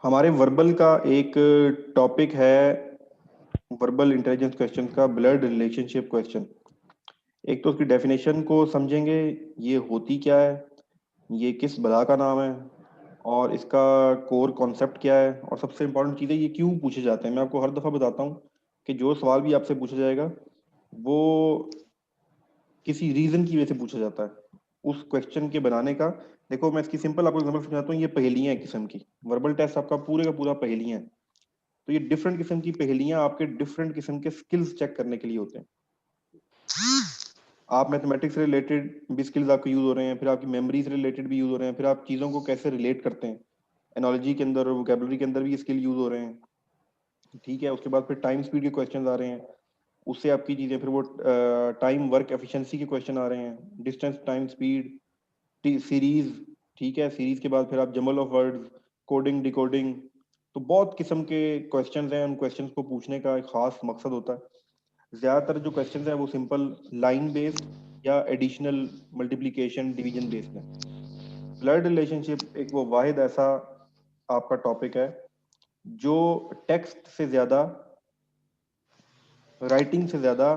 हमारे वर्बल का एक टॉपिक है, वर्बल इंटेलिजेंस क्वेश्चन का ब्लड रिलेशनशिप क्वेश्चन। एक तो उसकी डेफिनेशन को समझेंगे, ये होती क्या है, ये किस बला का नाम है, और इसका कोर कॉन्सेप्ट क्या है, और सबसे इम्पोर्टेंट चीज़ है ये क्यों पूछे जाते हैं। मैं आपको हर दफ़ा बताता हूँ कि जो सवाल भी आपसे पूछा जाएगा वो किसी रीजन की वजह से पूछा जाता है, उस क्वेश्चन के बनाने का। देखो मैं इसकी सिंपल आपको एग्जांपल समझाता हूँ। ये पहेलियां हैं किस्म की, वर्बल टेस्ट आपका पूरे का पूरा पहेलियां हैं। तो ये डिफरेंट किस्म की पहेलियां आपके डिफरेंट किस्म के स्किल्स चेक करने के लिए होते हैं। आप मैथमेटिक्स से रिलेटेड भी स्किल्स आपके यूज हो रहे हैं, फिर आपकी मेमोरी से रिलेटेड भी यूज हो रहे हैं, फिर आप चीज़ों को कैसे रिलेट करते हैं, एनोलॉजी के अंदर और वोकेबलरी के अंदर भी स्किल यूज हो रहे हैं। ठीक है, उसके बाद फिर टाइम स्पीड के क्वेश्चन आ रहे हैं, उससे आपकी चीज़ें फिर वो टाइम वर्क एफिशिएंसी के क्वेश्चन आ रहे हैं, डिस्टेंस टाइम स्पीड सीरीज। ठीक है, सीरीज के बाद फिर आप जमल ऑफ वर्ड्स, कोडिंग डिकोडिंग। तो बहुत किस्म के क्वेश्चंस हैं, उन क्वेश्चंस को पूछने का एक खास मकसद होता है। ज्यादातर जो क्वेश्चंस हैं वो सिंपल लाइन बेस्ड या एडिशनल मल्टीप्लिकेशन डिवीजन बेस्ड है। ब्लड रिलेशनशिप एक वो वाहिद ऐसा आपका टॉपिक है जो टेक्स्ट से ज्यादा, राइटिंग से ज्यादा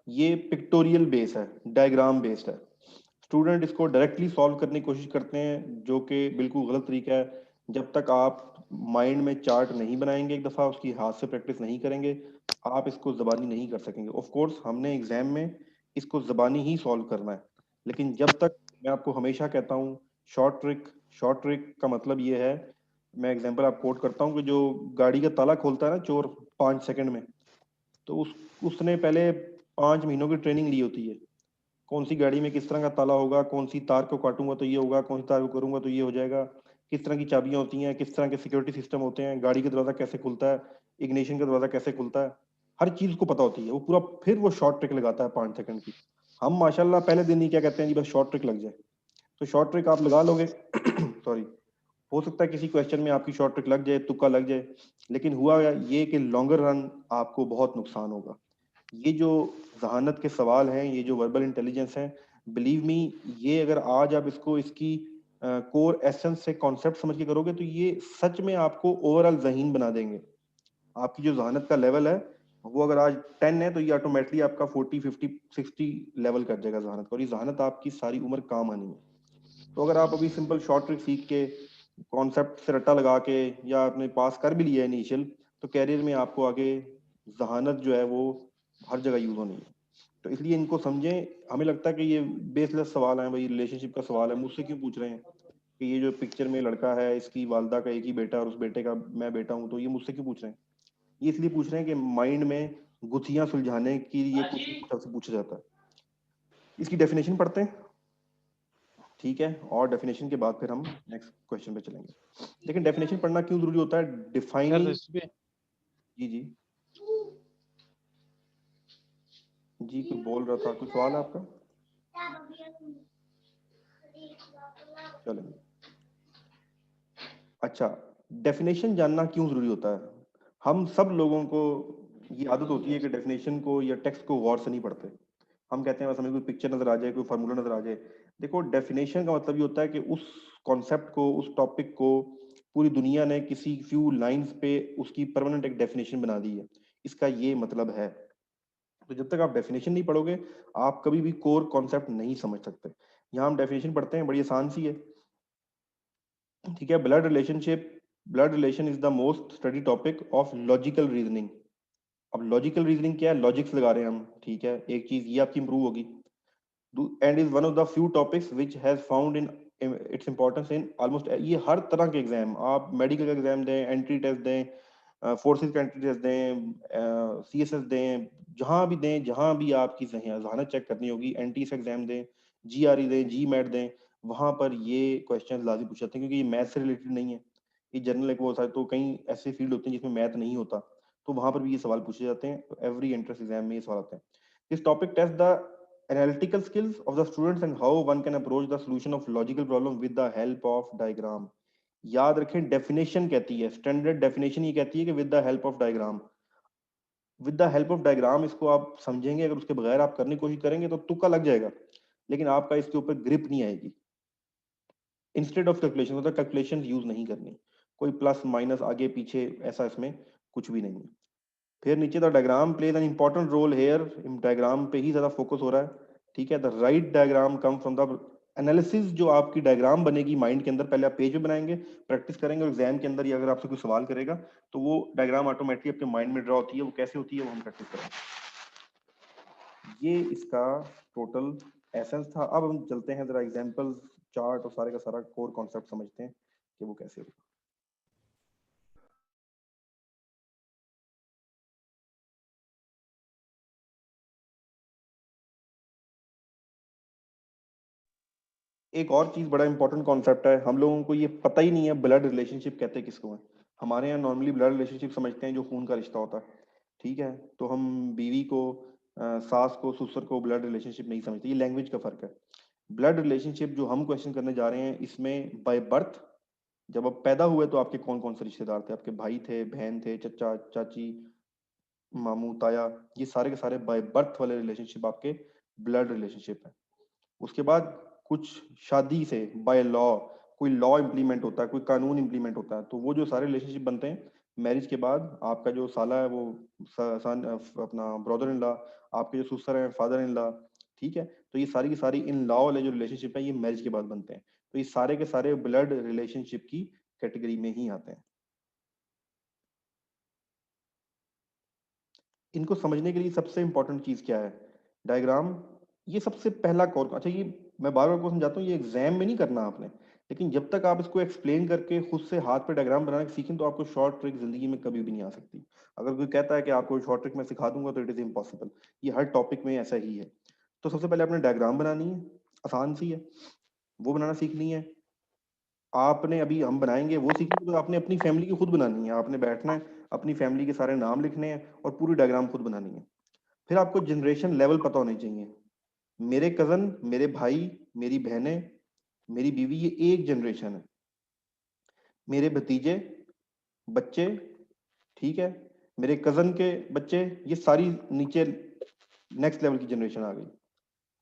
ये पिक्टोरियल बेस है, डायग्राम बेस्ड है। स्टूडेंट इसको डायरेक्टली सॉल्व करने की कोशिश करते हैं, जो कि बिल्कुल गलत तरीका है। जब तक आप माइंड में चार्ट नहीं बनाएंगे, एक दफ़ा उसकी हाथ से प्रैक्टिस नहीं करेंगे, आप इसको ज़बानी नहीं कर सकेंगे। ऑफ कोर्स हमने एग्जाम में इसको ज़बानी ही सॉल्व करना है, लेकिन जब तक, मैं आपको हमेशा कहता हूँ, शॉर्ट ट्रिक। शॉर्ट ट्रिक का मतलब ये है, मैं एग्जाम्पल आप कोट करता हूँ कि जो गाड़ी का ताला खोलता है ना चोर 5 सेकंड में, तो उसने पहले 5 महीनों की ट्रेनिंग ली होती है। कौन सी गाड़ी में किस तरह का ताला होगा, कौन सी तार को काटूंगा तो ये होगा, कौन सी तार को करूंगा तो ये हो जाएगा, किस तरह की चाबियां होती हैं, किस तरह के सिक्योरिटी सिस्टम होते हैं, गाड़ी का दरवाजा कैसे खुलता है, इग्निशन का दरवाजा कैसे खुलता है, हर चीज को पता होती है वो पूरा। फिर वो शॉर्ट ट्रिक लगाता है 5 सेकंड की। हम माशाल्लाह पहले दिन ही क्या कहते हैं जी, बस शॉर्ट ट्रिक लग जाए। तो शॉर्ट ट्रिक आप लगा लोगे सॉरी, हो सकता है किसी क्वेश्चन में आपकी शॉर्ट ट्रिक लग जाए, तुक्का लग जाए, लेकिन हुआ ये कि लॉन्गर रन आपको बहुत नुकसान होगा। ये जो जहानत के सवाल हैं, ये जो वर्बल इंटेलिजेंस है, बिलीव मी, ये अगर आज आप इसको इसकी कोर एसेंस से कॉन्सेप्ट समझ के करोगे तो ये सच में आपको ओवरऑल जहीन बना देंगे। आपकी जो जहानत का लेवल है वो अगर आज 10 है तो ये ऑटोमेटिकली आपका 40 50 60 लेवल कर देगा जहानत का, और ये जहानत आपकी सारी उम्र काम आनी है। तो अगर आप अभी सिंपल शॉर्ट ट्रिक सीख के, कॉन्सेप्ट से रट्टा लगा के, या आपने पास कर भी लिया है इनिशियल, तो कैरियर में आपको आगे जहानत जो है वो हर जगह यूज होनी है। तो इसलिए इनको समझें। हमें लगता है कि ये बेसलेस सवाल है भाई, रिलेशनशिप का सवाल है, मुझसे क्यों पूछ रहे हैं कि ये जो पिक्चर में लड़का है इसकी वालदा का एक ही बेटा और उस बेटे का मैं बेटा हूं, तो ये मुझसे क्यों पूछ रहे हैं। ये इसलिए पूछ रहे हैं कि माइंड में गुत्थियां सुलझाने के लिए कुछ न कुछ आपसे पूछा जाता है। इसकी डेफिनेशन पढ़ते हैं, ठीक है, और डेफिनेशन के बाद फिर हम नेक्स्ट क्वेश्चन पे चलेंगे। लेकिन डेफिनेशन पढ़ना क्यों जरूरी होता है, यार तो डिफाइनिंग। इस पे जी जी जी, कुछ बोल रहा था, कुछ सवाल है आपका। चलो, अच्छा, डेफिनेशन जानना क्यों जरूरी होता है। हम सब लोगों को ये आदत होती है कि डेफिनेशन को या टेक्स्ट को गौर से नहीं पढ़ते। हम कहते हैं बस हमें कोई पिक्चर नजर आ जाए, कोई फार्मूला नजर आ जाए। देखो, डेफिनेशन का मतलब ये होता है कि उस कॉन्सेप्ट को, उस टॉपिक को पूरी दुनिया ने किसी फ्यू लाइंस पे उसकी परमानेंट एक डेफिनेशन बना दी है। इसका ये मतलब है। तो जब तक आप डेफिनेशन नहीं पढ़ोगे, आप कभी भी कोर कॉन्सेप्ट नहीं समझ सकते। यहाँ हम डेफिनेशन पढ़ते हैं, बड़ी आसान सी है। ठीक है, blood relationship, blood relation is the most study topic of logical reasoning. अब लॉजिकल रीजनिंग क्या है, लॉजिक्स लगा रहे हैं हम। ठीक है, एक चीज ये आपकी इंप्रूव होगी, and is one of the few topics which has found in its importance in almost, ये हर तरह के एग्जाम, आप मेडिकल का एग्जाम दें, एंट्री टेस्ट दें, फोर्सेज का एंट्री टेस्ट दें, सीएसएस दें, जहां भी दें, जहां भी आपकी जहानत चेक करनी होगी, एनटीएस एग्जाम दें, जीआरई दें, जी मैट दें, वहां पर ये क्वेश्चन लाजमी पूछ जाते हैं, क्योंकि ये मैथ से रिलेटेड नहीं है। ये जनरल एक वो होता है, तो कई ऐसे फील्ड होते हैं जिसमें मैथ नहीं होता, तो वहां पर भी ये सवाल पूछे जाते हैं। एवरी एंट्रेंस एग्जाम में ये सवाल आते हैं। This topic test the analytical skills of the students and how one can approach the solution of logical problem with the help of diagram। याद रखें, डेफिनेशन कहती है, स्टैंडर्ड डेफिनेशन ये कहती है कि with the help of diagram. With the help of diagram इसको आप समझेंगे, अगर उसके बगैर आप करने की कोशिश करेंगे तो तुक्का लग जाएगा, लेकिन आपका इसके ऊपर ग्रिप नहीं आएगी। इंस्टेड ऑफ कैलकुलेशन, मतलब कैलकुलेशन यूज नहीं करनी। कोई प्लस माइनस आगे पीछे ऐसा इसमें कुछ भी नहीं है। फिर नीचे the diagram plays an important role here, diagram पे ही ज्यादा फोकस हो रहा है, ठीक है। The right diagram come from the analysis, जो आपकी डायग्राम बनेगी माइंड के अंदर, पहले आप पेज में बनाएंगे, प्रैक्टिस करेंगे, और एग्जाम के अंदर या अगर आपसे कोई सवाल करेगा तो वो डायग्राम ऑटोमेटिकली आपके माइंड में ड्रॉ होती है। वो कैसे होती है वो हम प्रैक्टिस करेंगे। ये इसका टोटल एसेंस था। अब हम चलते हैं जरा एग्जाम्पल चार्ट और सारे का सारा कोर कॉन्सेप्ट समझते हैं कि वो कैसे होगा। एक और चीज बड़ा इंपॉर्टेंट कॉन्सेप्ट है, हम लोगों को ये पता ही नहीं है ब्लड रिलेशनशिप कहते किसको है। हमारे यहाँ नॉर्मली ब्लड रिलेशनशिप समझते हैं जो खून का रिश्ता होता है, ठीक है। तो हम बीवी को, सास को, ससुर को ब्लड रिलेशनशिप नहीं समझते, ये लैंग्वेज का फर्क है। ब्लड रिलेशनशिप जो हम क्वेश्चन करने जा रहे हैं, इसमें बाय बर्थ, जब आप पैदा हुए तो आपके कौन कौन से रिश्तेदार थे, आपके भाई थे, बहन थे, चचा चाची, मामू ताया, ये सारे के सारे बाय बर्थ वाले रिलेशनशिप आपके ब्लड रिलेशनशिप है। उसके बाद कुछ शादी से बाय लॉ, कोई लॉ इंप्लीमेंट होता है, कोई कानून इंप्लीमेंट होता है, तो वो जो सारे रिलेशनशिप बनते हैं मैरिज के बाद, आपका जो साला है वो सन, अपना ब्रदर इन लॉ, आपके जो ससुर है फादर इन लॉ, ठीक है। तो ये सारी की सारी इन लॉ वाले जो रिलेशनशिप है ये मैरिज के बाद बनते हैं। तो ये सारे के सारे ब्लड रिलेशनशिप की कैटेगरी में ही आते हैं। इनको समझने के लिए सबसे इंपॉर्टेंट चीज क्या है, डायग्राम। ये सबसे पहला कोर, अच्छा ये मैं बार बार को समझाता हूँ, ये एग्जाम में नहीं करना आपने, लेकिन जब तक आप इसको एक्सप्लेन करके खुद से हाथ पे डायग्राम बनाना सीखें तो आपको शॉर्ट ट्रिक जिंदगी में कभी भी नहीं आ सकती। अगर कोई कहता है कि आपको शॉर्ट ट्रिक मैं सिखा दूंगा तो इट इज इम्पॉसिबल। ये हर टॉपिक में ऐसा ही है। तो सबसे पहले आपने डायग्राम बनानी है, आसान सी है, वो बनाना सीखनी है। आपने अभी हम बनाएंगे वो सीखेंगे, तो आपने अपनी फैमिली की खुद बनानी है, आपने बैठना है, अपनी फैमिली के सारे नाम लिखने हैं और पूरी डायग्राम खुद बनानी है। फिर आपको जनरेशन लेवल पता होने चाहिए। मेरे कजन, मेरे भाई, मेरी बहनें, मेरी बीवी, ये एक जनरेशन है। मेरे भतीजे, बच्चे, ठीक है, मेरे कजन के बच्चे, ये सारी नीचे नेक्स्ट लेवल की जनरेशन आ गई।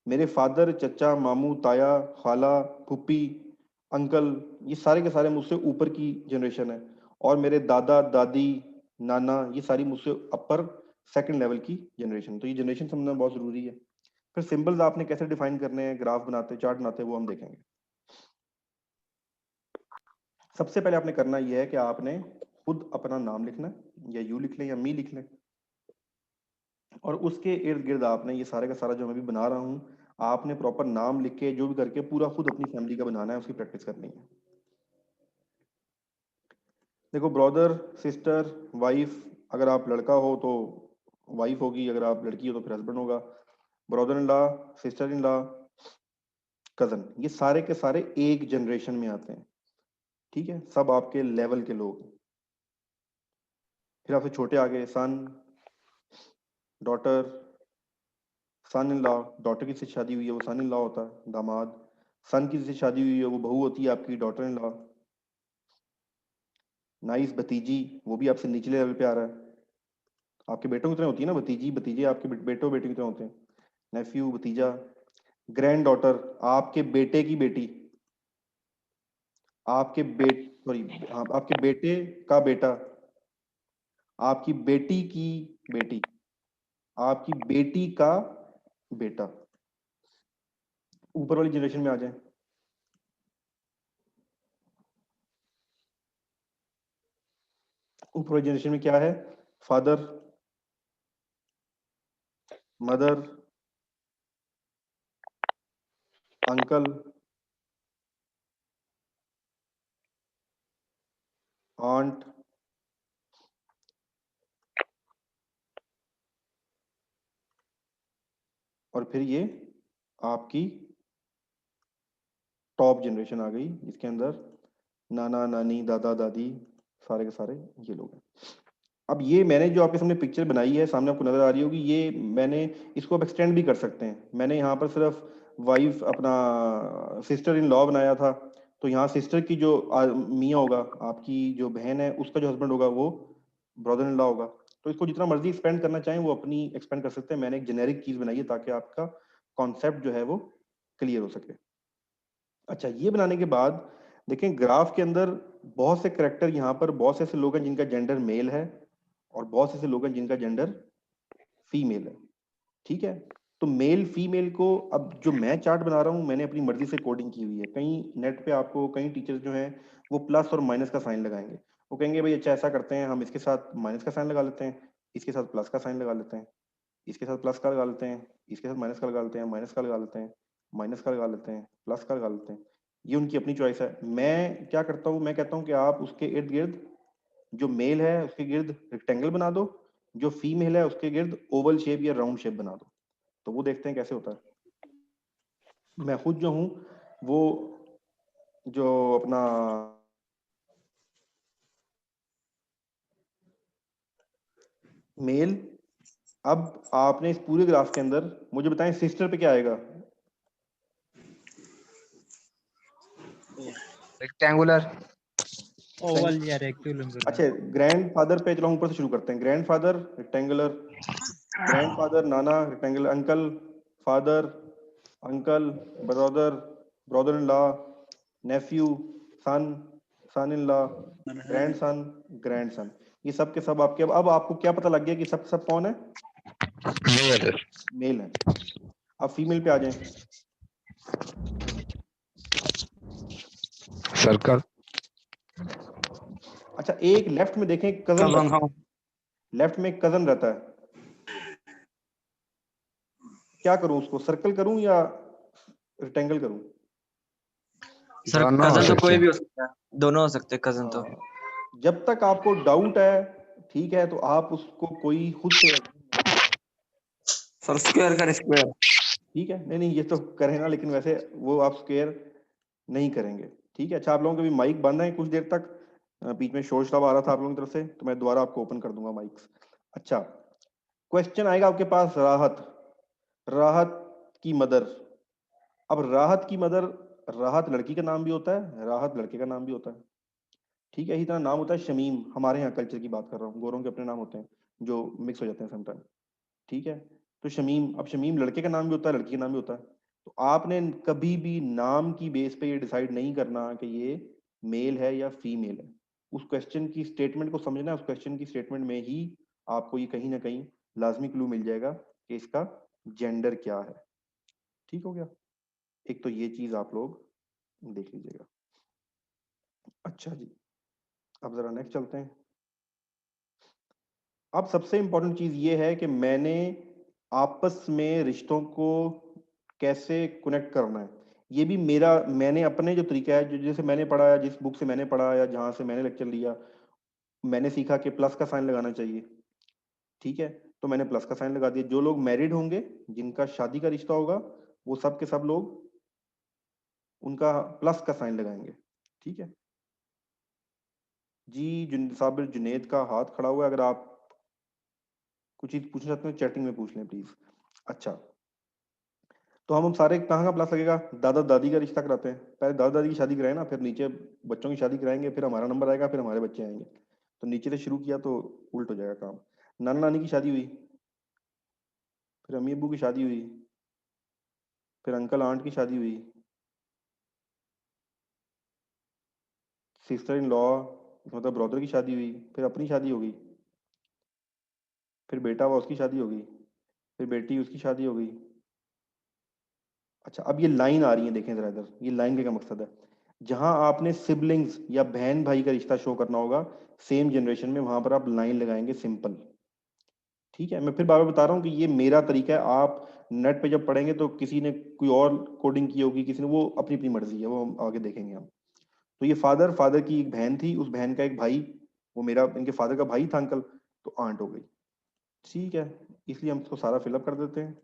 मेरे फादर, चचा, मामू, ताया, खाला, फूफी, अंकल, ये सारे के सारे मुझसे ऊपर की जनरेशन है। और मेरे दादा दादी, नाना, ये सारी मुझसे अपर सेकंड लेवल की जनरेशन। तो ये जनरेशन समझना बहुत जरूरी है। फिर सिंबल्स आपने कैसे डिफाइन करने हैं, ग्राफ बनाते, चार्ट बनाते, वो हम देखेंगे। सबसे पहले आपने करना यह है कि आपने खुद अपना नाम लिखना है, या यू लिख लें या मी लिख लें, और उसके इर्द गिर्द आपने ये सारे का सारा जो मैं भी बना रहा हूँ, आपने प्रॉपर नाम लिख के जो भी करके पूरा खुद अपनी फैमिली का बनाना है, उसकी प्रैक्टिस करनी है। देखो, ब्रदर, सिस्टर, वाइफ, अगर आप लड़का हो तो वाइफ होगी, अगर आप लड़की हो तो फिर हस्बैंड होगा। Brother in law, sister in law, cousin, ये सारे के सारे एक जनरेशन में आते हैं, ठीक है, सब आपके लेवल के लोग। फिर आपसे छोटे आगे son, daughter, son in law, daughter की से शादी हुई है वो सन इन लॉ होता है, दामाद। सन की से शादी हुई है वो बहू होती है आपकी डॉटर इन लॉ। नाइस, भतीजी, वो भी आपसे निचले लेवल पे आ रहा है। आपके बेटों की तरह होती है ना भतीजी, भतीजे आपके बेटों बेटी की तरह होते हैं। नेफ्यू, भतीजा। ग्रैंड डॉटर, आपके बेटे की बेटी, आपके बेट सॉरी, आपके बेटे का बेटा, आपकी बेटी की बेटी, आपकी बेटी का बेटा। ऊपर वाली जनरेशन में आ जाए। ऊपर वाली जनरेशन में क्या है, फादर, मदर, अंकल, आंट, और फिर ये आपकी टॉप जनरेशन आ गई, जिसके अंदर नाना नानी, दादा दादी, सारे के सारे ये लोग हैं। अब ये मैंने जो आपके सामने पिक्चर बनाई है, सामने आपको नजर आ रही होगी, ये मैंने इसको आप एक्सटेंड भी कर सकते हैं। मैंने यहाँ पर सिर्फ वाइफ, अपना सिस्टर इन लॉ बनाया था, तो यहाँ सिस्टर की जो मियाँ होगा, आपकी जो बहन है उसका जो हस्बैंड होगा वो ब्रदर इन लॉ होगा। तो इसको जितना मर्जी एक्सपेंड करना चाहें वो अपनी एक्सपेंड कर सकते हैं। मैंने एक जेनेरिक चीज बनाई है ताकि आपका कॉन्सेप्ट जो है वो क्लियर हो सके। अच्छा, ये बनाने के बाद देखें ग्राफ के अंदर बहुत से करेक्टर, यहाँ पर बहुत से ऐसे लोग हैं जिनका जेंडर मेल है और बहुत से ऐसे लोग हैं जिनका जेंडर फीमेल है। ठीक है, तो मेल फीमेल को, अब जो मैं चार्ट बना रहा हूँ मैंने अपनी मर्जी से कोडिंग की हुई है। कहीं नेट पे आपको कई टीचर्स जो हैं वो प्लस और माइनस का साइन लगाएंगे, वो कहेंगे भाई अच्छा ऐसा करते हैं, हम इसके साथ माइनस का साइन लगा लेते हैं, इसके साथ प्लस का साइन लगा लेते हैं, इसके साथ प्लस का लगा लेते हैं, इसके साथ माइनस का लगा लेते हैं, माइनस का लगा लेते हैं, माइनस का लगा लेते हैं, प्लस का लगा लेते हैं। ये उनकी अपनी चॉइस है। मैं क्या करता हूँ, मैं कहता हूँ कि आप उसके इर्द गिर्द, जो मेल है उसके गिर्द रेक्टेंगल बना दो, जो फीमेल है उसके गिर्द ओवल शेप या राउंड शेप बना दो, तो वो देखते हैं कैसे होता है। मैं खुद जो हूँ वो जो अपना मेल, अब आपने इस पूरे ग्राफ के अंदर मुझे बताएं सिस्टर पे क्या आएगा? रेक्टेंगुलर, ओवल या रेक्टेंगुलर। अच्छा, ग्रैंडफादर पे चलो ऊपर से शुरू करते हैं। ग्रैंडफादर रेक्टेंगुलर, ग्रैंडफादर नाना rectangular, uncle father, uncle brother, brother in law, nephew son, son in law, grandson, grandson. ये सब के सब आपके, अब आपको क्या पता लग गया कि सब सब कौन है? मेल, मेल है। अब फीमेल पे आ जाएं। सर्कल, अच्छा, एक लेफ्ट में देखें कजन, कजन, लेफ्ट में एक कजन रहता है, क्या करूं उसको, सर्कल करूं या रेक्टेंगल करूं? सर कजन तो कोई भी हो सकता है, दोनों हो सकते हैं कजन तो। जब तक आपको डाउट है, ठीक है, तो आप उसको कोई खुद से, सर स्क्वायर कर स्क्वायर। ठीक है, नहीं नहीं ये तो करें ना, लेकिन वैसे वो आप स्क्वायर नहीं करेंगे। ठीक है, अच्छा आप लोगों के भी माइक बंद है कुछ देर तक, बीच में शोर शराबा आ रहा था आप लोगों की तरफ से, तो मैं दोबारा आपको ओपन कर दूंगा माइक्स। अच्छा, क्वेश्चन आएगा आपके पास, राहत, राहत की मदर। अब राहत की मदर, राहत लड़की का नाम भी होता है, राहत लड़के का नाम भी होता है। ठीक है, इसी तरह नाम होता है शमीम, हमारे यहाँ कल्चर की बात कर रहा हूँ, गोरों के अपने नाम होते हैं जो मिक्स हो जाते हैं समटाइम। ठीक है, तो शमीम, अब शमीम लड़के का नाम भी होता है, लड़की का नाम भी होता है। तो आपने कभी भी नाम की बेस पे ये डिसाइड नहीं करना कि ये मेल है या फीमेल है। उस क्वेश्चन की स्टेटमेंट को समझना है, उस क्वेश्चन की स्टेटमेंट में ही आपको ये कहीं ना कहीं लाजमी क्लू मिल जाएगा कि इसका जेंडर क्या है। ठीक हो गया, एक तो ये चीज आप लोग देख लीजिएगा। अच्छा जी, अब जरा नेक्स्ट चलते हैं। अब सबसे इंपॉर्टेंट चीज ये है कि मैंने आपस में रिश्तों को कैसे कनेक्ट करना है। ये भी मेरा, मैंने अपने जो तरीका है, जो जैसे मैंने पढ़ा, या जिस बुक से मैंने पढ़ा, या जहां से मैंने लेक्चर लिया, मैंने सीखा कि प्लस का साइन लगाना चाहिए। ठीक है, तो मैंने प्लस का साइन लगा दिया। जो लोग मैरिड होंगे, जिनका शादी का रिश्ता होगा, वो सब के सब लोग उनका प्लस का साइन लगाएंगे। ठीक है जी, साबिर जुनेद का हाथ खड़ा हुआ है, अगर आप कुछ चीज पूछना चाहते हैं चैटिंग में पूछ लें प्लीज। अच्छा, तो हम सारे कहाँ का प्लस लगेगा, दादा दादी का रिश्ता कराते हैं, पहले दादा दादी की शादी कराए ना, फिर नीचे बच्चों की शादी कराएंगे, फिर हमारा नंबर आएगा, फिर हमारे बच्चे आएंगे। तो नीचे से शुरू किया तो उल्ट हो जाएगा काम। नाना नानी की शादी हुई, फिर अम्मी अब्बू की शादी हुई, फिर अंकल आंट की शादी हुई, सिस्टर इन लॉ मतलब ब्रदर की शादी हुई, फिर अपनी शादी हो गई, फिर बेटा हुआ उसकी शादी हो गई, फिर बेटी उसकी शादी हो गई। अच्छा, अब ये लाइन आ रही है, देखें जरा इधर, ये लाइन का क्या मकसद है? जहां आपने सिबलिंग्स या बहन भाई का रिश्ता शो करना होगा सेम जनरेशन में, वहां पर आप लाइन लगाएंगे सिंपल। ठीक है, मैं फिर बार बार बता रहा हूँ कि ये मेरा तरीका है। आप नेट पे जब पढ़ेंगे तो किसी ने कोई और कोडिंग की होगी, किसी ने, वो अपनी अपनी मर्जी है, वो हम आगे देखेंगे हम। तो ये फादर, फादर की एक बहन थी, उस बहन का एक भाई, वो मेरा, इनके फादर का भाई था अंकल, तो आंट हो गई। ठीक है, इसलिए हम इसको सारा फिलअप कर देते हैं।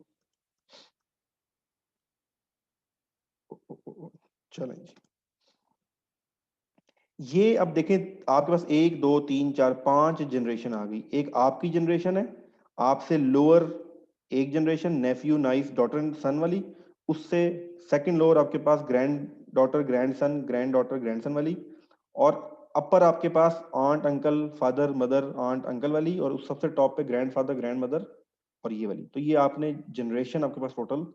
चलें जी, ये अब देखें आपके पास 1 2 3 4 5 जनरेशन आ गई। एक आपकी जनरेशन है, आपसे लोअर एक generation, nephew niece daughter and son वाली, उससे सेकंड लोअर आपके पास granddaughter grandson granddaughter grandson वाली, और अपर आपके पास aunt uncle father mother aunt uncle वाली, और उस सबसे टॉप पे ग्रैंड फादर ग्रैंड मदर और ये वाली। तो ये आपने जनरेशन आपके पास टोटल,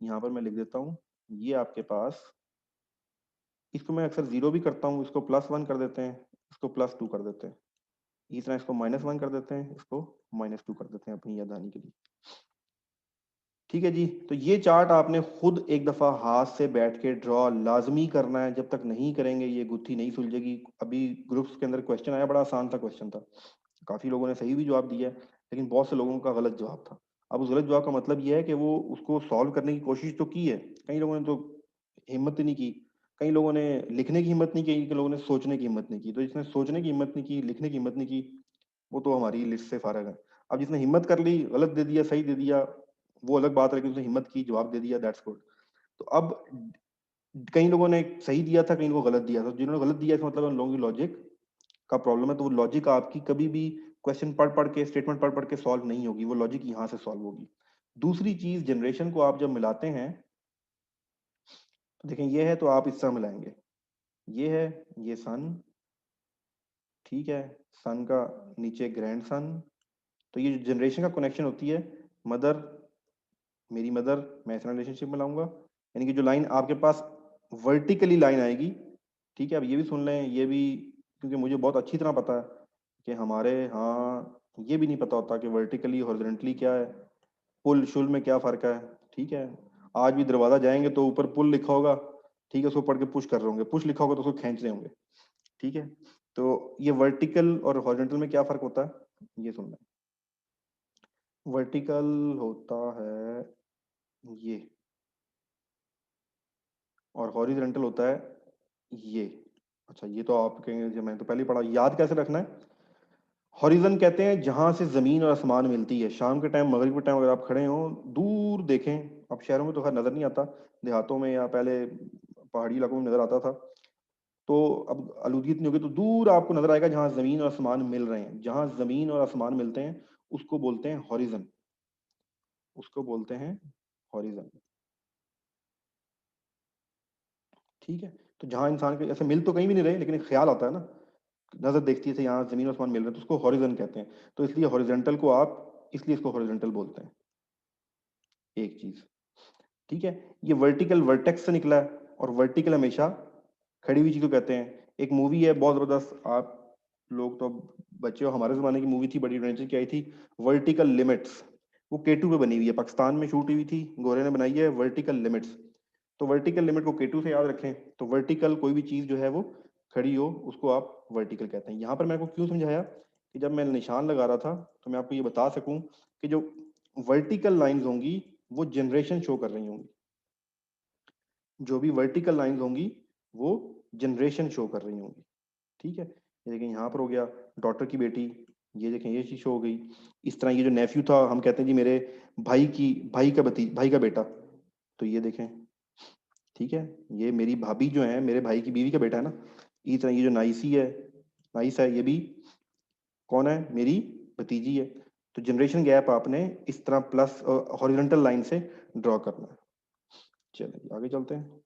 यहाँ पर मैं लिख देता हूँ, ये आपके पास इसको मैं अक्सर 0 भी करता हूँ, इसको +1 कर देते हैं, इसको +2 कर देते हैं, इस तरह इसको -1 कर देते हैं, इसको -2 कर देते हैं अपनी याददानी के लिए। ठीक है जी, तो ये चार्ट आपने खुद एक दफा हाथ से बैठ के ड्रॉ लाजमी करना है, जब तक नहीं करेंगे ये गुत्थी नहीं सुलझेगी। अभी ग्रुप्स के अंदर क्वेश्चन आया, बड़ा आसान सा क्वेश्चन था, काफी लोगों ने सही भी जवाब दिया है, लेकिन बहुत से लोगों का गलत जवाब था। अब उस गलत जवाब का मतलब ये है कि वो उसको सॉल्व करने की कोशिश तो की है, कई लोगों ने तो हिम्मत ही नहीं की, कई लोगों ने लिखने की हिम्मत नहीं की, कई लोगों ने सोचने की हिम्मत नहीं की। तो जिसने सोचने की हिम्मत नहीं की, लिखने की हिम्मत नहीं की, वो तो हमारी लिस्ट से फारग है। अब जिसने हिम्मत कर ली, गलत दे दिया सही दे दिया, वो अलग बात है, लेकिन उसने हिम्मत की, जवाब दे दिया, दैट्स गुड। तो अब कई लोगों ने सही दिया था, कई लोगों को गलत दिया था। जिन्होंने गलत दिया इसका मतलब उन लोगों की लॉजिक का प्रॉब्लम है। तो वो लॉजिक आपकी कभी भी क्वेश्चन पढ़ पढ़ के, स्टेटमेंट पढ़ पढ़ के सॉल्व नहीं होगी, वो लॉजिक यहाँ से सॉल्व होगी। दूसरी चीज, जनरेशन को आप जब मिलाते हैं तो देखें ये है, तो आप इस तरह मिलाएंगे, ये है, ये सन, ठीक है, सन का नीचे ग्रैंड सन। तो ये जो जनरेशन का कनेक्शन होती है, मदर, मेरी मदर, मैं इस रिलेशनशिप में लाऊंगा, यानी कि जो लाइन आपके पास वर्टिकली लाइन आएगी, ठीक है। अब ये भी सुन लें, ये भी, क्योंकि मुझे बहुत अच्छी तरह पता है कि हमारे यहाँ ये भी नहीं पता होता कि वर्टिकली हॉरिजॉन्टली क्या है, पुल शुल में क्या फर्क है, ठीक है। आज भी दरवाजा जाएंगे तो ऊपर पुल लिखा होगा, ठीक है, उसको पढ़ के पुश कर रहे होंगे, पुश लिखा होगा तो उसको खींच रहे होंगे, ठीक है। तो ये वर्टिकल और हॉरिजॉन्टल में क्या फर्क होता है, ये सुन लें। वर्टिकल होता है ये, और हॉरिजॉन्टल होता है ये। अच्छा, ये तो आप कहेंगे जी मैंने तो पहले ही पढ़ा, याद कैसे रखना है। हॉरिजन कहते हैं जहां से जमीन और आसमान मिलती है। शाम के टाइम, मगरिब के टाइम अगर आप खड़े हो, दूर देखें, अब शहरों में तो खैर नजर नहीं आता, देहातों में या पहले पहाड़ी इलाकों में नजर आता था, तो अब आलूदगी इतनी होगी तो दूर आपको नजर आएगा जहां जमीन और आसमान मिल रहे हैं। जहां जमीन और आसमान मिलते हैं उसको बोलते हैं हॉरिजन, उसको बोलते हैं हॉरिजन, ठीक है। तो जहां इंसान के ऐसे मिल तो कहीं भी नहीं रहे, लेकिन एक ख्याल आता है ना, नजर देखती है यहाँ जमीन आसमान मिल रहे हैं, तो उसको हॉरिजन कहते हैं। तो इसलिए हॉरिजेंटल को आप, इसलिए इसको हॉरिजेंटल बोलते हैं, एक चीज, ठीक है। ये वर्टिकल वर्टेक्स से निकला है, और वर्टिकल हमेशा खड़ी हुई चीज को कहते हैं। एक मूवी है बहुत जबरदस्त, आप लोग तो बच्चे हो, हमारे जमाने की मूवी थी, बड़ी एडवेंचर की आई थी, वर्टिकल लिमिट्स। वो केटू पे बनी हुई है, पाकिस्तान में शूट हुई थी, गोरे ने बनाई है, वर्टिकल लिमिट्स। तो वर्टिकल लिमिट को केटू से याद रखें। तो वर्टिकल कोई भी चीज जो है वो खड़ी हो, उसको आप वर्टिकल कहते हैं। यहाँ पर मैं आपको क्यों समझाया कि जब मैं निशान लगा रहा था तो मैं आपको ये बता सकूं कि जो वर्टिकल लाइंस होंगी वो जनरेशन शो कर रही होंगी, जो भी वर्टिकल लाइंस होंगी वो जनरेशन शो कर रही होंगी, ठीक है। ये देखें यहाँ पर हो गया डॉटर की बेटी, ये देखें ये चीज शो हो गई। इस तरह ये जो नेफ्यू था, हम कहते हैं जी मेरे भाई का बेटा, तो ये देखें, ठीक है, ये मेरी भाभी जो है मेरे भाई की बीवी का बेटा है ना। इसी तरह ये जो नाइसी है, नाइस है, ये भी कौन है, मेरी भतीजी है। तो जनरेशन गैप आपने इस तरह प्लस हॉरिजॉन्टल लाइन से ड्रॉ करना है। चलिए आगे चलते हैं।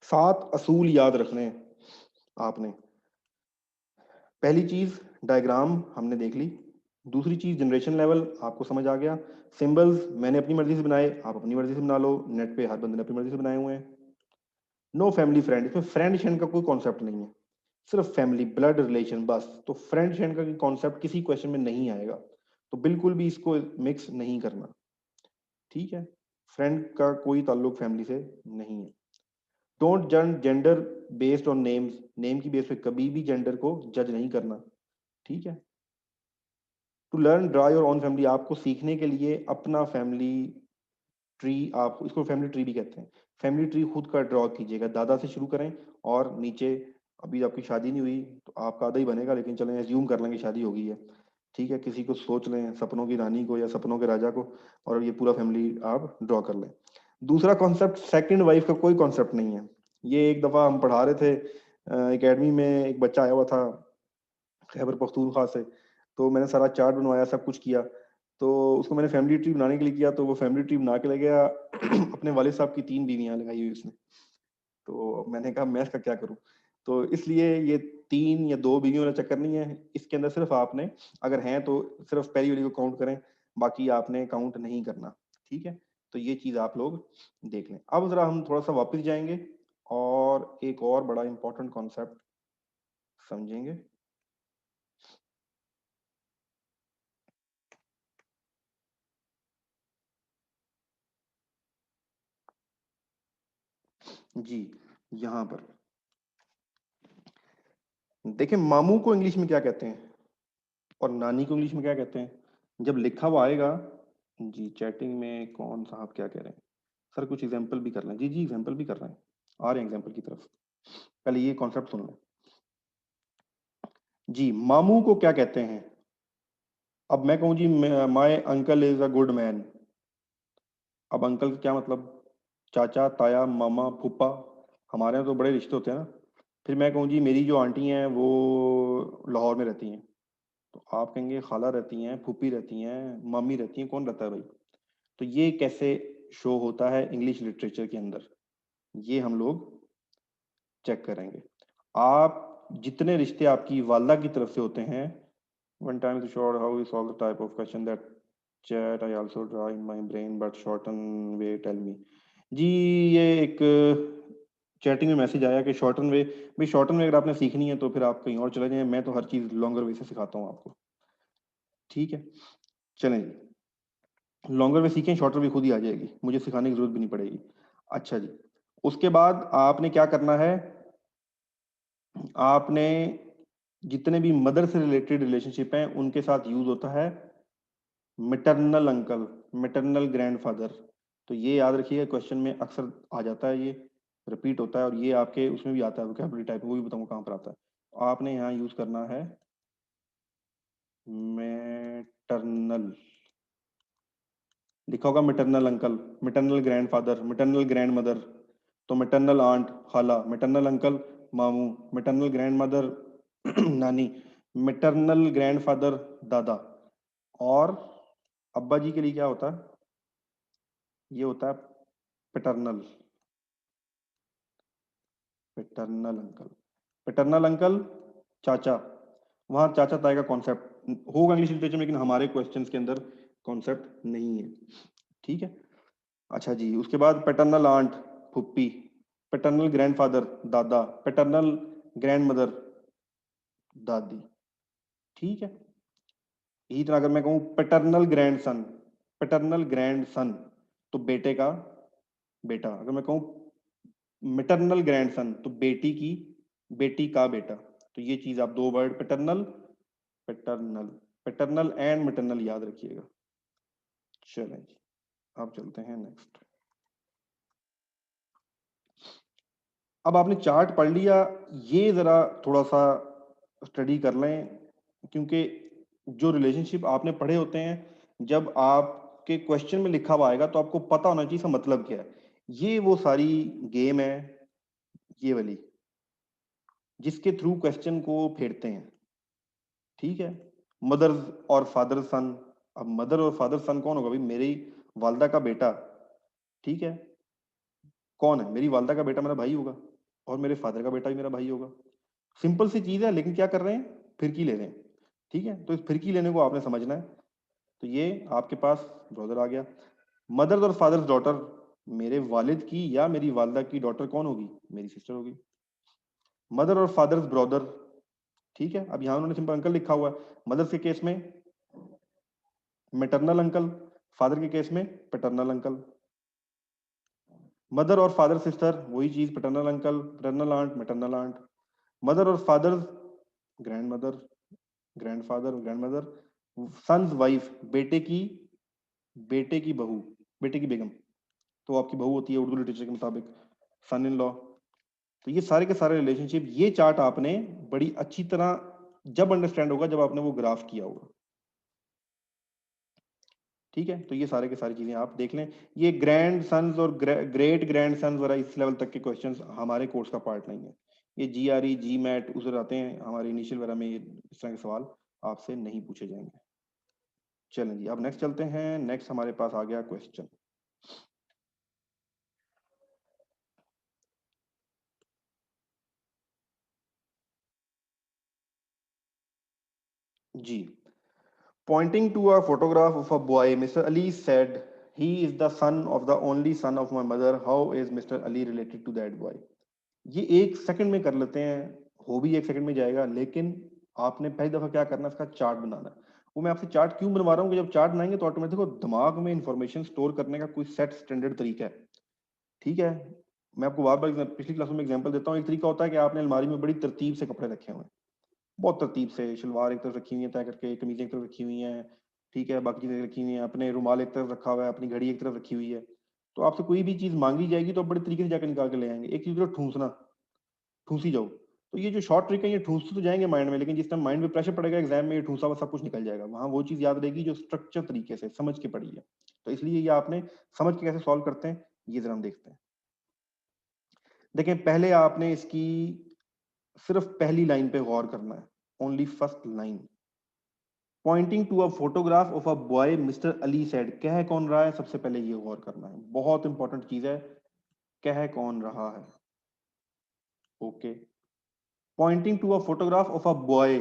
7 असूल याद रखने हैं आपने। पहली चीज डायग्राम हमने देख ली, दूसरी चीज जनरेशन लेवल आपको समझ आ गया, सिंबल्स मैंने अपनी मर्जी से बनाए, आप अपनी मर्जी से बना लो, नेट पे हर बंदे ने अपनी मर्जी से बनाए हुए हैं। नो फैमिली फ्रेंड, इसमें फ्रेंड फ्रेंड का कोई कॉन्सेप्ट नहीं है, सिर्फ फैमिली ब्लड रिलेशन बस। तो फ्रेंड फ्रेंड का कॉन्सेप्ट किसी क्वेश्चन में नहीं आएगा, तो बिल्कुल भी इसको मिक्स नहीं करना, ठीक है। फ्रेंड का कोई ताल्लुक फैमिली से नहीं है। डोंट जज gender based on names, name की बेस पे कभी भी जेंडर को जज नहीं करना, ठीक है। To learn draw your own family, आपको सीखने के लिए अपना फैमिली ट्री, आप इसको फैमिली ट्री भी कहते हैं, फैमिली ट्री खुद का ड्रॉ कीजिएगा, दादा से शुरू करें और नीचे, अभी आपकी शादी नहीं हुई तो आपका आधा ही बनेगा, लेकिन चलें एज्यूम कर लेंगे शादी हो गई है, ठीक है। किसी को सोच लें, सपनों की रानी को या सपनों के राजा को, और ये पूरा फैमिली आप ड्रॉ कर लें। दूसरा कॉन्सेप्ट, सेकंड वाइफ का कोई कॉन्सेप्ट नहीं है। ये एक दफा हम पढ़ा रहे थे एकेडमी में, एक बच्चा आया हुआ था खैबर पख्तूनख्वा से, तो मैंने सारा चार्ट बनवाया, सब कुछ किया, तो उसको मैंने फैमिली ट्री बनाने के लिए किया, तो वो फैमिली ट्री बना के ले गया अपने वालिद साहब की 3 बीवियां लगाई हुई उसने। तो मैंने कहा मैं इसका क्या करूं। तो इसलिए ये 3 या 2 बीवियों वाला चक्कर नहीं है, इसके अंदर सिर्फ आपने, अगर हैं तो सिर्फ पहली वाली को काउंट करें, बाकी आपने काउंट नहीं करना, ठीक है। तो ये चीज आप लोग देख लें। अब जरा हम थोड़ा सा वापस जाएंगे और एक और बड़ा इंपॉर्टेंट कॉन्सेप्ट समझेंगे। जी, यहां पर देखिए, मामू को इंग्लिश में क्या कहते हैं और नानी को इंग्लिश में क्या कहते हैं? जब लिखा हुआ आएगा जी, चैटिंग में कौन साहब क्या कह रहे हैं? सर कुछ एग्जांपल भी कर रहे हैं। जी जी, एग्जांपल भी कर रहे हैं, आ रहे हैं एग्जांपल की तरफ। पहले ये कॉन्सेप्ट सुन लें। जी, मामू को क्या कहते हैं? अब मैं कहूँ जी, my uncle is a good man. अब अंकल का क्या मतलब? चाचा, ताया, मामा, फूफा, हमारे यहाँ तो बड़े रिश्ते होते हैं ना। फिर मैं कहूँ जी, मेरी जो आंटी हैं वो लाहौर में रहती हैं, तो आप कहेंगे खाला रहती हैं, फूफी रहती हैं, मम्मी रहती हैं, कौन रहता है भाई? तो ये कैसे शो होता है इंग्लिश लिटरेचर के अंदर, ये हम लोग चेक करेंगे। आप जितने रिश्ते आपकी वालदा की तरफ से होते हैं, one time short how you solve the type of question that chat I also draw in my brain but shorten way tell me. जी, ये एक चैटिंग में मैसेज आया कि शॉर्टन वे, भाई शॉर्टन वे अगर आपने सीखनी है तो फिर आप कहीं और चले जाएं, मैं तो हर चीज लॉन्गर वे से सिखाता हूँ आपको। ठीक है, चलें जी, लॉन्गर वे सीखें, शॉर्टर वे खुद ही आ जाएगी, मुझे सिखाने की जरूरत भी नहीं पड़ेगी। अच्छा जी, उसके बाद आपने क्या करना है, आपने जितने भी मदर से रिलेटेड रिलेशनशिप हैं उनके साथ यूज होता है मिटरनल अंकल, मिटरनल ग्रैंडफादर। तो ये याद रखिएगा, क्वेश्चन में अक्सर आ जाता है, ये रिपीट होता है और ये आपके उसमें भी आता है वोकैबुलरी टाइप, वो भी बताऊंगा कहाँ पर आता है। आपने यहाँ यूज करना है मैटरनल, लिखा होगा मिटरनल अंकल, मिटरनल ग्रैंडफादर, मिटरनल ग्रैंड मदर। तो मिटरनल आंट खाला, मिटरनल अंकल मामू, मिटरनल ग्रैंड मदर नानी, मिटरनल ग्रैंडफादर दादा। और अब्बा जी के लिए क्या होता है? ये होता है paternal, paternal uncle. Paternal uncle चाचा, वहां चाचा ताए का कॉन्सेप्ट होगा इंग्लिश लिटरेचर में, लेकिन हमारे क्वेश्चंस के अंदर कॉन्सेप्ट नहीं है। ठीक है, अच्छा जी, उसके बाद पैटर्नल आंट फुप्पी, पैटर्नल ग्रैंडफादर दादा, पैटर्नल ग्रैंडमदर दादी। ठीक है, इसी तरह अगर मैं कहूँ पैटर्नल ग्रैंडसन, पैटर्नल ग्रैंडसन तो बेटे का बेटा। अगर मैं कहूँ मैटरनल ग्रैंडसन तो बेटी का बेटा। तो ये चीज आप दो word paternal, paternal, paternal and maternal याद रखिएगा। चलें जी, आप चलते हैं नेक्स्ट। अब आपने चार्ट पढ़ लिया, ये जरा थोड़ा सा स्टडी कर लें, क्योंकि जो रिलेशनशिप आपने पढ़े होते हैं जब आपके क्वेश्चन में लिखा हुआ आएगा तो आपको पता होना चाहिए इसका मतलब क्या है। ये वो सारी गेम है, ये वाली, जिसके थ्रू क्वेश्चन को फेरते हैं। ठीक है, मदर और फादर सन। अब मदर और फादर सन कौन होगा भाई? मेरी वालदा का बेटा। ठीक है, कौन है? मेरी वालदा का बेटा मेरा भाई होगा और मेरे फादर का बेटा भी मेरा भाई होगा। सिंपल सी चीज है, लेकिन क्या कर रहे हैं? फिरकी ले रहे हैं। ठीक है, तो इस फिरकी लेने को आपने समझना है। तो ये आपके पास ब्रदर आ गया। मदर और फादर्स डॉटर, मेरे वालिद की या मेरी वालदा की डॉटर कौन होगी? मेरी सिस्टर होगी। मदर और फादर्स ब्रदर। ठीक है, अब यहां उन्होंने सिंपल अंकल लिखा हुआ है, मदर्स के केस में मैटरनल अंकल, फादर के केस में पैटर्नल अंकल। मदर और फादर सिस्टर वही चीज, paternal uncle, paternal aunt, maternal aunt. Mother और father grandmother, grandfather, grandmother. Sons wife, बेटे की बहू, बेटे की बेगम, तो आपकी बहू होती है उर्दू लिटरेचर के मुताबिक सन इन लॉ। तो ये सारे के सारे रिलेशनशिप, ये चार्ट आपने बड़ी अच्छी तरह जब अंडरस्टैंड होगा जब आपने वो ग्राफ किया होगा। ठीक है, तो ये सारे के सारी चीजें आप देख लें। ये ग्रैंड सन्स और ग्रेट ग्रैंड सन्स वगैरह इस लेवल तक के क्वेश्चंस हमारे कोर्स का पार्ट नहीं है। ये GRE जी मैट उधर आते हैं, हमारे इनिशियल वगैरह में इस तरह के सवाल आपसे नहीं पूछे जाएंगे। चलें जी, अब नेक्स्ट चलते हैं। नेक्स्ट हमारे पास आ गया क्वेश्चन। जी, pointing to a photograph of a boy, Mr. Ali said he is the son of the only son of my mother, how is Mr. Ali related to that boy? ये एक second में कर लेते हैं, हो भी एक सेकंड में जाएगा, लेकिन आपने पहली दफा क्या करना है, इसका चार्ट बनाना है। वो मैं आपसे चार्ट क्यों बनवा रहा हूँ कि जब चार्ट बनाएंगे तो ऑटोमेटिक दिमाग में इंफॉर्मेशन स्टोर करने का कोई सेट स्टैंडर्ड तरीका है। ठीक है, मैं आपको बार बार पिछली क्लास में एग्जांपल देता हूँ। एक तरीका होता है कि आपने अलमारी में बड़ी तरतीब से कपड़े रखे हुए हैं, बहुत तरतीब से, शलवार एक तरफ रखी हुई है तय करके, कमीजें एक तरफ रखी हुई हैं, ठीक है, बाकी चीजें रखी हुई हैं, अपने रुमाल एक तरफ रखा हुआ है, अपनी घड़ी एक तरफ रखी हुई है। तो आपसे कोई भी चीज मांगी जाएगी तो आप बड़े तरीके से जाकर निकाल के ले आएंगे। एक चीज को ठूंसना, ठूसी जाओ, तो ये जो शॉर्ट ट्रिक है ये ठूंसते तो जाएंगे माइंड में, लेकिन जिस टाइम माइंड पे प्रेशर पड़ेगा एग्जाम में, ये ठूंसा हुआ सब कुछ निकल जाएगा। वहां वो चीज याद रहेगी जो स्ट्रक्चर तरीके से समझ के पढ़ी है। तो इसलिए ये आपने समझ के कैसे सॉल्व करते हैं ये जरा हम देखते हैं। देखें, पहले आपने इसकी सिर्फ पहली लाइन पे गौर करना है, only first line. Pointing to a photograph of a boy mister Ali said, कह कौन रहा है, सबसे पहले ये गौर करना है, बहुत इंपॉर्टेंट चीज है, कह कौन रहा है। Okay, pointing to a photograph of a boy,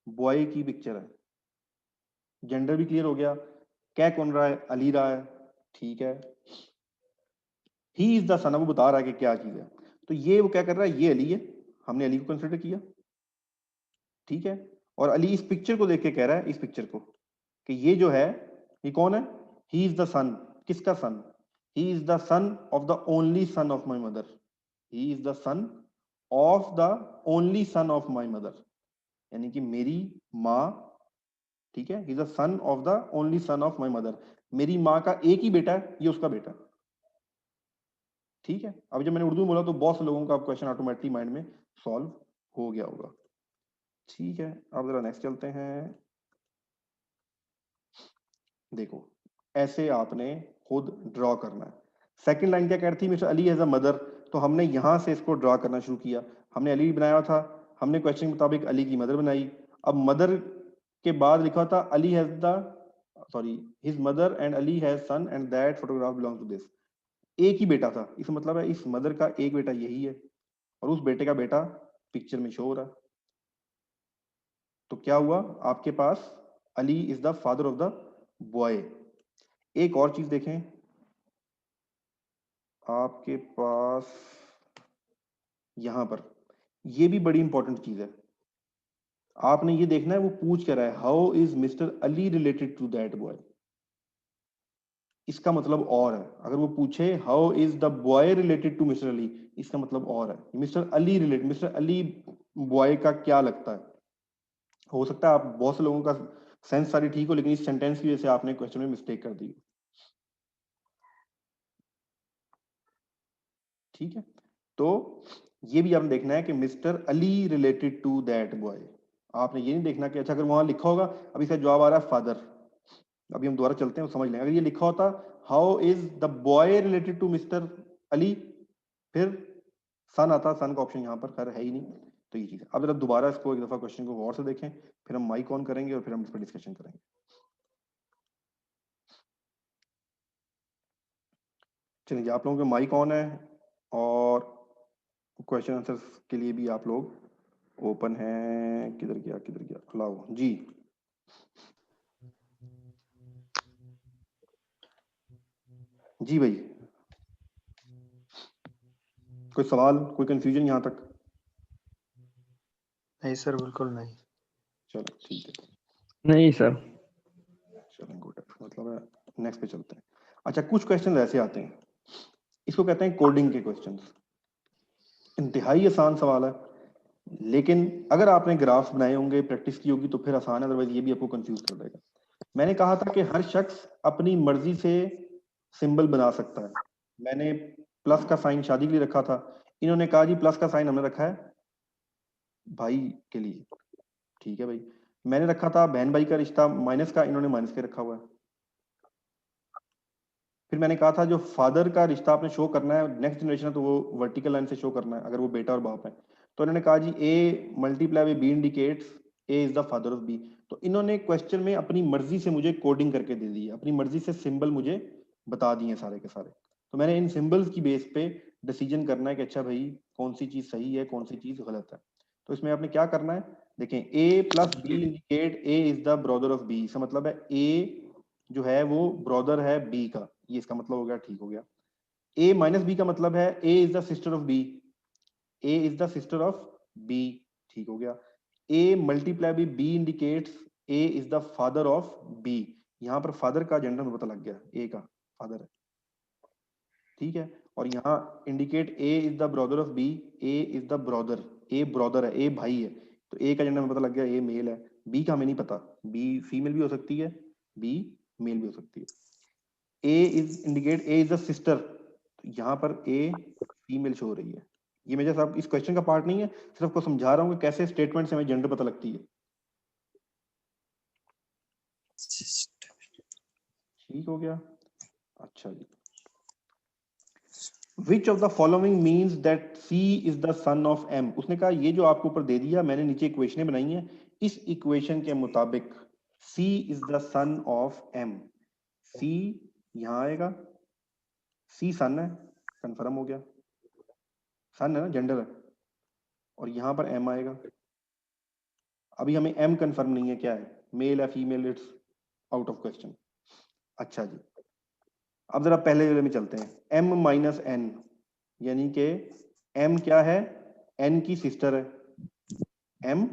boy की पिक्चर है, जेंडर भी क्लियर हो गया, कह कौन रहा है, अली रहा है, ठीक है। ही इज द सन, वो बता रहा है कि क्या चीज है, तो ये वो क्या कर रहा है, ये अली है, हमने अली को कंसिडर किया, ठीक है। और अली इस पिक्चर को देख के कह रहा है, इस पिक्चर को, कि ये जो है ये कौन है, ही इज द सन, किसका son, he is the son of the only son of my mother, he is the son of the only son of my mother, यानी कि मेरी माँ, ठीक है, he is the son of the only son of my mother, मेरी माँ का एक ही बेटा है, ये उसका बेटा, ठीक है। अब जब मैंने उर्दू में बोला तो बहुत से लोगों का क्वेश्चन ऑटोमेटिकली माइंड में सॉल्व हो गया होगा, ठीक है। अब जरा नेक्स्ट चलते हैं। देखो, ऐसे आपने खुद ड्रॉ करना है। सेकंड लाइन क्या कह रही थी, mister Ali as a mother, तो हमने यहां से इसको ड्रॉ करना शुरू किया। हमने अली बनाया था, हमने क्वेश्चन के मुताबिक अली की मदर बनाई। अब मदर के बाद लिखा था Ali has the, sorry, his mother and Ali has son and that photograph belong to this, एक ही बेटा था, इसका मतलब है इस मदर का एक बेटा यही है और उस बेटे का बेटा पिक्चर में शो हो रहा है। तो क्या हुआ, आपके पास Ali is the father of the boy. एक और चीज देखें, आपके पास यहां पर ये भी बड़ी इंपॉर्टेंट चीज है, आपने ये देखना है वो पूछ कर रहा है how is mister Ali related to that boy, इसका मतलब और है। अगर वो पूछे how is the boy related to mister Ali, इसका मतलब और है, mister Ali related, mister Ali boy का क्या लगता है। हो सकता है आप बहुत से लोगों का सेंस सारी ठीक हो, लेकिन इस सेंटेंस की वजह से आपने क्वेश्चन में मिस्टेक कर दी, ठीक है। तो ये भी आपने देखना है कि mister Ali related to that boy, आपने ये नहीं देखना कि अच्छा अगर वहां लिखा होगा, अभी इसका जवाब आ रहा है फादर, अभी हम दोबारा चलते हैं समझ लें। अगर ये लिखा होता how is the boy related to mister Ali, फिर सन आता, सन का ऑप्शन यहाँ पर खैर है ही नहीं, तो ये चीज है। अब जरा दोबारा इसको एक दफा क्वेश्चन को गौर से देखें, फिर हम माइक ऑन करेंगे और फिर हम इस पर डिस्कशन करेंगे। चलिए, आप लोगों के माइक ऑन है और क्वेश्चन आंसर के लिए भी आप लोग ओपन हैं। किधर गया किधर गया, अलाउ जी। जी भाई, कोई सवाल, कोई कंफ्यूजन यहाँ तक? नहीं सर, बिल्कुल नहीं। चलो ठीक है, नहीं सर। चलो गुड, मतलब है नेक्स्ट पे चलते हैं। अच्छा, कुछ क्वेश्चन ऐसे आते हैं, इसको कहते हैं कोडिंग के क्वेश्चंस। इंतहाई आसान सवाल है, लेकिन अगर आपने ग्राफ बनाए होंगे, प्रैक्टिस की होगी तो फिर आसान है, अदरवाइज ये भी आपको कंफ्यूज कर देगा। मैंने कहा था कि हर शख्स अपनी मर्जी से सिंबल बना सकता है। मैंने प्लस का साइन शादी के लिए रखा था, इन्होंने कहा जी प्लस का साइन हमने रखा है भाई के लिए, ठीक है भाई। मैंने रखा था बहन भाई का रिश्ता माइनस का, इन्होंने माइनस के रखा हुआ है। फिर मैंने कहा था जो फादर का रिश्ता आपने शो करना है, नेक्स्ट जनरेशन है तो वो वर्टिकल लाइन से शो करना है अगर वो बेटा और बाप है। तो इन्होंने कहा जी a multiply by b indicates A is the father of b. तो इन्होंने क्वेश्चन में अपनी मर्जी से मुझे कोडिंग करके दे दी है, अपनी मर्जी से सिंबल मुझे बता दिए सारे के सारे। तो मैंने इन सिंबल्स की बेस पे डिसीजन करना है कि अच्छा भाई कौन सी चीज सही है कौन सी चीज गलत है। तो इसमें आपने क्या करना है, देखें A plus B indicate A is the brother of B, इसका मतलब है ए जो है वो ब्रदर है बी का, ये इसका मतलब हो गया, ठीक हो गया। ए माइनस बी का मतलब है A is the sister of B, A is the sister of B, ठीक हो गया। A multiply by B indicates A is the father of B, यहाँ पर फादर का जेंडर में पता लग गया, ए का फादर है, ठीक है। और यहाँ indicate A is the brother of B, A is the brother, A brother है, ए भाई है, तो ए का जेंडर में पता लग गया, ए मेल है। बी का हमें नहीं पता, बी फीमेल भी हो सकती है, बी मेल भी हो सकती है। A is indicate A is the sister, तो यहाँ पर ए फीमेल शो हो रही है। ये मेरे साहब इस क्वेश्चन का पार्ट नहीं है, सिर्फ आपको समझा रहा हूँ कि कैसे स्टेटमेंट से हमें जेंडर पता लगती है, ठीक हो गया। अच्छा जी, Which of the following means that C is the son of M? उसने कहा ये जो आपको ऊपर दे दिया, मैंने नीचे इक्वेशनें बनाई हैं, इस इक्वेशन के मुताबिक C is the son of M, C यहाँ आएगा, C सन है, कंफर्म हो गया, सन है ना, जेंडर है, और यहाँ पर M आएगा। अभी हमें M कंफर्म नहीं है क्या है, मेल है female, it's out of question. अच्छा जी, अब जरा पहले वाले में चलते हैं, M माइनस N, यानी कि M क्या है, N की सिस्टर है, M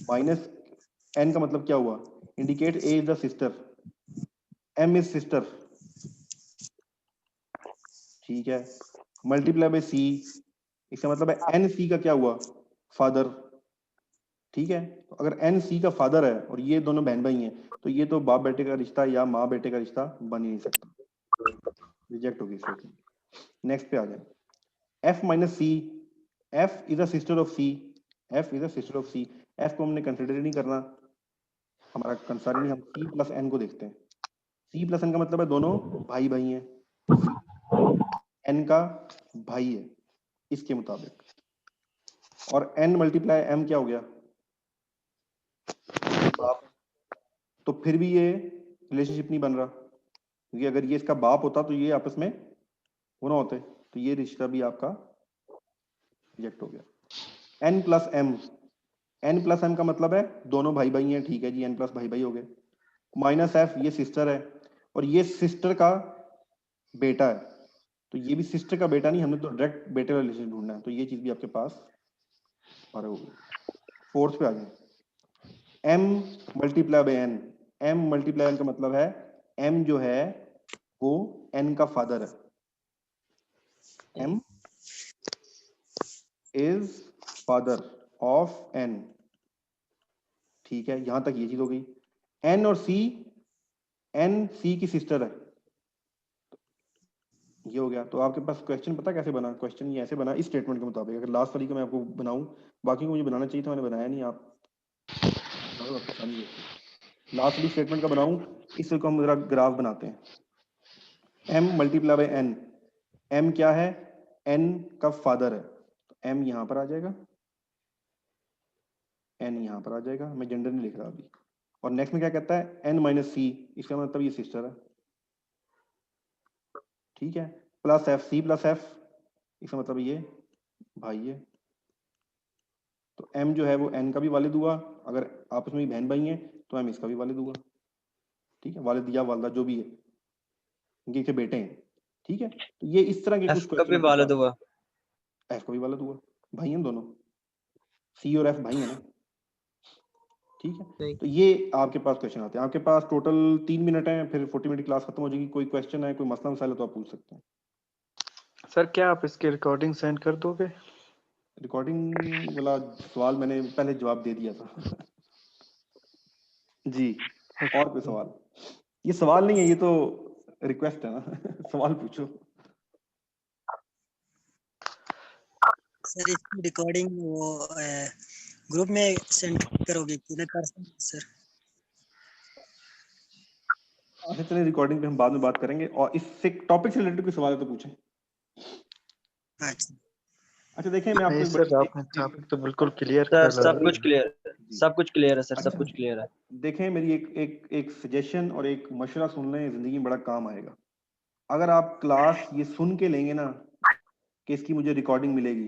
माइनस N का मतलब क्या हुआ, indicate A is the sister, M is sister, ठीक है। मल्टीप्लाई बाय C, इसका मतलब है N C का क्या हुआ, फादर, ठीक है। तो अगर N C का फादर है और ये दोनों बहन भाई हैं, तो ये तो बाप बेटे का रिश्ता या माँ बेटे का रिश्ता बन ही नहीं सकता, रिजेक्ट होगी स्टेटमेंट। नेक्स्ट पे आ जाए, F minus C, F is a sister of C, F is a sister of C, F को हमने कंसिडर नहीं करना, हमारा कंसर्न नहीं, हम C प्लस N को देखते हैं। C प्लस N का मतलब है दोनों भाई भाई हैं, N का भाई है इसके मुताबिक, और N मल्टीप्लाई M क्या हो गया, बाप, तो फिर भी ये रिलेशनशिप नहीं बन रहा, क्योंकि अगर ये इसका बाप होता तो ये आपस में वो ना होते, तो ये रिश्ता भी आपका रिजेक्ट हो गया। N plus M, N plus M का मतलब है दोनों भाई भाई हैं, ठीक है जी, N प्लस भाई भाई हो गए। माइनस F, ये सिस्टर है और ये सिस्टर का बेटा है, तो ये भी सिस्टर का बेटा नहीं, हमें तो डायरेक्ट बेटे का रिलेशन ढूंढना है, तो ये चीज भी आपके पास और हो गई। फोर्थ पे आ जाए, M multiply by N, M multiply N का मतलब है M जो है वो N का फादर है, M is father of N, ठीक है, यहां तक ये चीज हो गई। N और C, N C की सिस्टर है, ये हो गया। तो आपके पास क्वेश्चन पता कैसे बना, क्वेश्चन ये ऐसे बना इस स्टेटमेंट के मुताबिक, अगर लास्ट वाली को मैं आपको बनाऊं, बाकी को मुझे बनाना चाहिए था, मैंने बनाया नहीं, आप लास्ट वाली स्टेटमेंट का बनाऊं, इस को हम जरा ग्राफ बनाते हैं। M multiply by N, M क्या है, N का फादर है, तो M यहां पर आ जाएगा, N यहां पर आ जाएगा, मैं जेंडर नहीं लिख रहा अभी। और नेक्स्ट में क्या कहता है, N माइनस C, इसका मतलब ये सिस्टर है, ठीक है, plus F, C plus F, इसका मतलब ये भाई है, तो M जो है वो N का भी वालिद हुआ, अगर आपस में बहन भाई हैं तो M इसका भी वालिद हुआ, ठीक है, वालिद या वालदा जो भी है, इनके के बेटे हैं, ठीक है। तो ये इस तरह के कुछ F का भी क्वेश्चन वालिद हुआ, F का भी वालिद हुआ, भाई हैं दोनों, C और F भाई हैं ना, ठीक है। सही। तो ये आपके पास क्वेश्चन आते हैं, आपके पास टोटल 3 मिनट है, फिर 40 मिनट की क्लास खत्म हो जाएगी। कोई क्वेश्चन है, कोई मसला मसाइल है तो आप पूछ सकते हैं। सर क्या आप इसकी रिकॉर्डिंग सेंड कर दोगे? रिकॉर्डिंग वाला सवाल मैंने पहले जवाब दे दिया था जी, और कोई सवाल? ये सवाल नहीं है, ये तो रिक्वेस्ट है ना सवाल पूछो। सर इसकी रिकॉर्डिंग वो ग्रुप में सेंड करोगे कि ना कर सर? अच्छा चलिए, रिकॉर्डिंग पे हम बाद में बात करेंगे, और इससे टॉपिक से रिलेटेड कोई सवाल है तो पूछें। अच्छा अच्छा देखिए, मैं आपको नहीं एक सर, बड़ी आपने टॉपिक तो बिल्कुल क्लियर सर कर सब कुछ क्लियर, सब कुछ क्लियर है सर, सब अच्छा, कुछ क्लियर है। देखें मेरी एक सजेशन और एक मशवरा सुन लें, जिंदगी में बड़ा काम आएगा। अगर आप क्लास ये सुन के लेंगे ना कि इसकी मुझे रिकॉर्डिंग मिलेगी,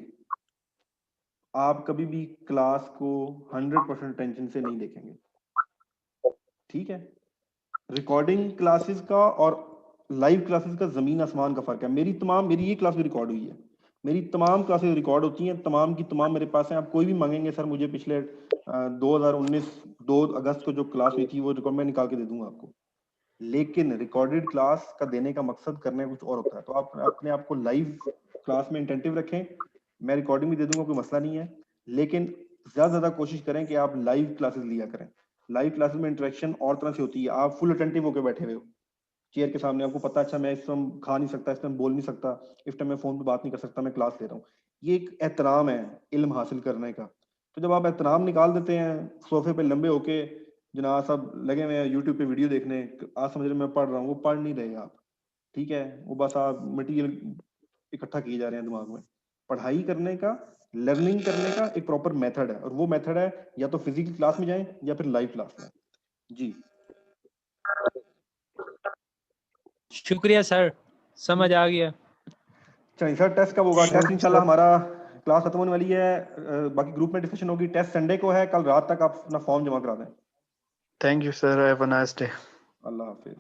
आप कभी भी क्लास को 100% टेंशन से नहीं देखेंगे, ठीक है। रिकॉर्डिंग क्लासेस का और लाइव क्लासेस का जमीन आसमान का फर्क है। मेरी ये क्लास रिकॉर्ड हुई है, मेरी तमाम क्लासेस रिकॉर्ड होती हैं, तमाम की तमाम मेरे पास हैं। आप कोई भी मांगेंगे सर मुझे पिछले 2019 2 अगस्त को जो क्लास हुई थी वो रिकॉर्ड मैं निकाल के दे दूंगा आपको। लेकिन रिकॉर्डेड क्लास का देने का मकसद करने कुछ और होता है। तो आप अपने आप को लाइव क्लास में इंटेंटिव रखें, मैं रिकॉर्डिंग भी दे दूंगा, कोई मसला नहीं है। लेकिन ज्यादा कोशिश करें कि आप लाइव क्लासेस लिया करें। लाइव क्लासेस में इंटरेक्शन और तरह से होती है, आप फुल अटेंटिव होकर बैठे हुए हो चेयर के सामने, आपको पता अच्छा मैं इस टाइम खा नहीं सकता, इस टाइम बोल नहीं सकता, इस टाइम मैं फोन पे बात नहीं कर सकता, मैं क्लास ले रहा हूँ। ये एक एहतराम है इल्म हासिल करने का। तो जब आप एहतराम निकाल देते हैं सोफे पे लंबे होके, जनाब सब लगे हुए हैं यूट्यूब पे वीडियो देखने, आप समझ रहे मैं पढ़ रहा हूँ, वो पढ़ नहीं रहे आप, ठीक है, वो बस आप मटेरियल इकट्ठा किए जा रहे हैं दिमाग में। पढ़ाई करने का, लर्निंग करने का एक प्रॉपर मेथड है, और वो मेथड है या तो फिजिकल क्लास में जाएं या फिर लाइव क्लास में। जी शुक्रिया सर, समझ आ गया। चलिए सर, टेस्ट कब होगा? टेस्ट इंशाल्लाह हमारा क्लास खत्म होने वाली है, बाकी ग्रुप में डिस्कशन होगी। टेस्ट संडे को है, कल रात तक आप अपना फॉर्म जमा करा दें। Thank you sir, have a nice day. Allah Hafiz.